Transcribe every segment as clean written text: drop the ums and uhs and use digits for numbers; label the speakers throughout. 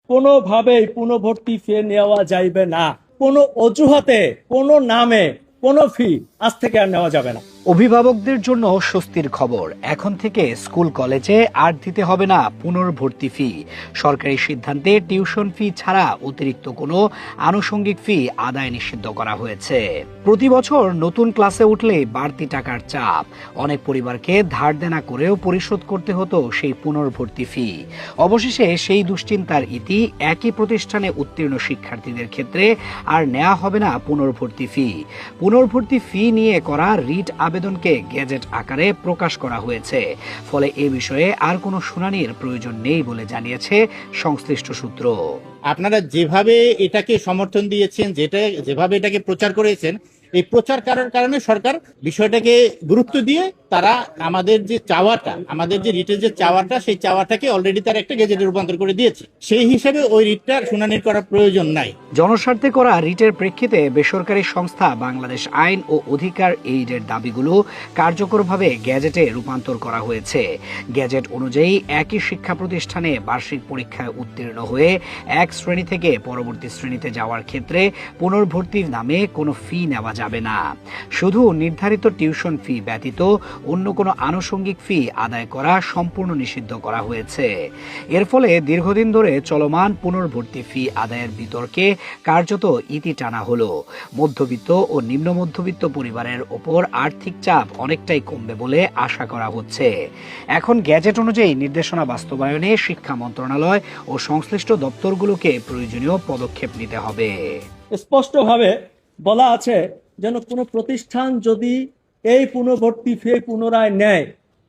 Speaker 1: কোনোভাবেই পুনর্ভর্তি ফি নেওয়া যাইবে না। কোনো অজুহাতে, কোনো নামে, কোনো ফি আজ থেকে আর নেওয়া যাবে না।
Speaker 2: অভিভাবকদের জন্য স্বস্তির খবর, এখন থেকে স্কুল কলেজে আর দিতে হবে না পুনর্ভর্তি ফি। সরকারি সিদ্ধান্তে টিউশন ফি ছাড়া অতিরিক্ত কোনো আনুষঙ্গিক ফি আদায় নিষিদ্ধ করা হয়েছে। প্রতি বছর নতুন ক্লাসে উঠলে বাড়তি টাকার চাপ, অনেক পরিবারকে ধার দেনা করেও পরিশোধ করতে হতো সেই পুনর্ভর্তি ফি। অবশেষে সেই দুশ্চিন্তার ইতি, একই প্রতিষ্ঠানে উত্তীর্ণ শিক্ষার্থীদের ক্ষেত্রে আর নেওয়া হবে না পুনর্ভর্তি ফি। পুনর্ভর্তি ফি নিয়ে করা রিট আবেদনকে গেজেট আকারে প্রকাশ করা হয়েছে। ফলে এ বিষয়ে আর কোনো শুনানির প্রয়োজন নেই বলে জানিয়েছে সংশ্লিষ্ট সূত্র।
Speaker 3: আপনারা যেভাবে এটাকে সমর্থন দিয়েছেন, যেভাবে এটাকে প্রচার করেছেন, এই প্রচার করার কারণে সরকার বিষয়টাকে গুরুত্ব দিয়ে তারা আমাদের যে চাওয়াটা, আমাদের যে রিটের যে চাওয়াটা, সেই চাওয়াটাকে অলরেডি তারা একটা গেজেটে রূপান্তর করে দিয়েছে। সেই হিসাবে ওই রিটটার শুনানির করার প্রয়োজন নাই।
Speaker 2: জনস্বার্থে করা রিটের প্রেক্ষিতে বেসরকারি সংস্থা বাংলাদেশ আইন ও অধিকার এইডের দাবিগুলো কার্যকরভাবে গ্যাজেটে রূপান্তর করা হয়েছে। গ্যাজেট অনুযায়ী একই শিক্ষা প্রতিষ্ঠানে বার্ষিক পরীক্ষায় উত্তীর্ণ হয়ে এক শ্রেণী থেকে পরবর্তী শ্রেণীতে যাওয়ার ক্ষেত্রে পুনর্ভর্তির নামে কোনো ফি নেওয়া যাবে না। শুধু নির্ধারিত টিউশন ফি ব্যতীত অন্য কোনো আনুষঙ্গিক ফি আদায় করা সম্পূর্ণ নিষিদ্ধ করা হয়েছে। এর ফলে দীর্ঘদিন ধরে চলমান পুনর্ভর্তি ফি আদায়ের বিতর্কে কার্যত ইতি টানা হলো। মধ্যবিত্ত ও নিম্ন মধ্যবিত্ত পরিবারের ওপর আর্থিক চাপ অনেকটাই কমবে বলে আশা করা হচ্ছে। এখন গ্যাজেট অনুযায়ী নির্দেশনা বাস্তবায়নে শিক্ষা মন্ত্রণালয় ও সংশ্লিষ্ট দপ্তরগুলোকে প্রয়োজনীয় পদক্ষেপ নিতে হবে।
Speaker 1: স্পষ্টভাবে বলা আছে যেন কোনো প্রতিষ্ঠান যদি এই পুনর্ভর্তি ফি পুনরায় নেয়,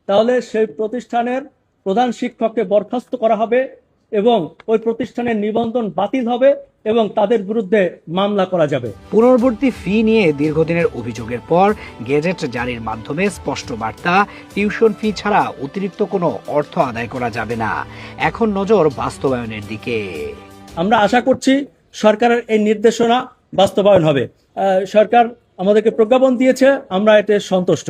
Speaker 1: তাহলে সেই প্রতিষ্ঠানের প্রধান শিক্ষককে বরখাস্ত করা হবে এবং ওই প্রতিষ্ঠানের নিবন্ধন বাতিল হবে এবং তাদের বিরুদ্ধে মামলা করা যাবে।
Speaker 2: পুনর্ভর্তি ফি নিয়ে দীর্ঘদিনের অভিযোগের পর গেজেট জারির মাধ্যমে স্পষ্ট বার্তা, টিউশন ফি ছাড়া অতিরিক্ত কোনো অর্থ আদায় করা যাবে না। এখন নজর বাস্তবায়নের দিকে।
Speaker 1: আমরা আশা করছি সরকারের এই নির্দেশনা বাস্তবায়ন হবে। সরকার আমাদেরকে প্রজ্ঞাপন দিয়েছে, আমরা এতে সন্তুষ্ট।